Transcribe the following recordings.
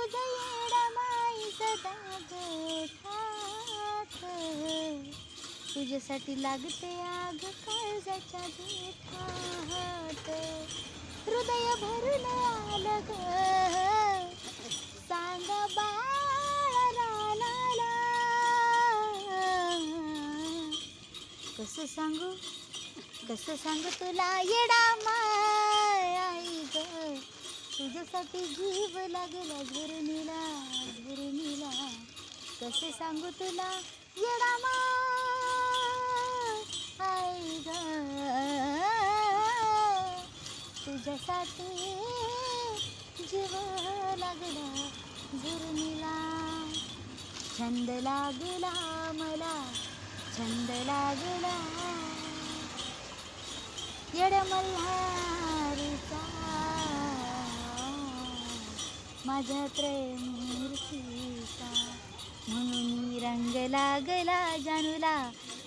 तुझ येडा माई सदा गोठात, तुझ्यासाठी लागते आग काळजाच्या देठात. हृदय भरून आलं ग सांग बाळाला, कसं सांगू तुला येडा माय आई ग, तुझ्यासाठी जीव लागला झुरणीला झुरणीला. कसं सांगू तुला येडा माय आई ग, तुझ्यासाठी जीव लागला झुरणीला. छंद लागला मला, छंद लागला येड्या मल्हारीचा, माझ्या प्रेममूर्तीचा. म्हणून रंग लागला जानूला,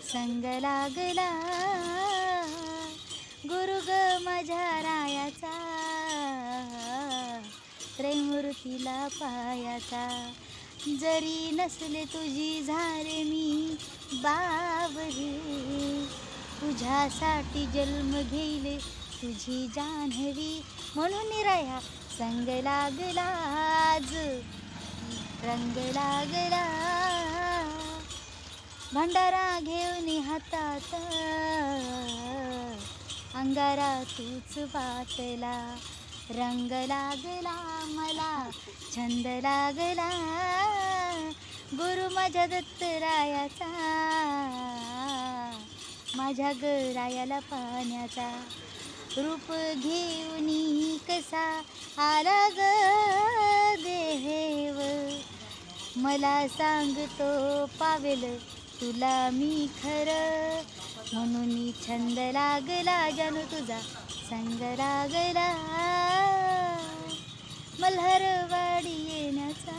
संग लागला गुरु ग माझ्या रायाचा, प्रेममूर्तीला पायाचा. जरी नसले तुझी झाले मी बावरी, तुझ्यासाठी जन्म घेईल तुझी जान्हवी. म्हणून राया संग लागला आज, रंग लागला भंडारा घेऊन हातात, अंगारा तूच वाटला. रंग लागला मला, छंद लागला गुरु माझ्या दत्तरायाचा, माझ्या गरायाला पाण्याचा. रूप घेऊन कसा आला ग देव, मला सांगतो पावेल तुला मी खरं. म्हणून छंद लागला जानू तुझा संग लागला, मल्हारवाडी येण्याचा,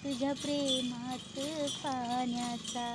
तुझ्या प्रेमात पाण्याचा.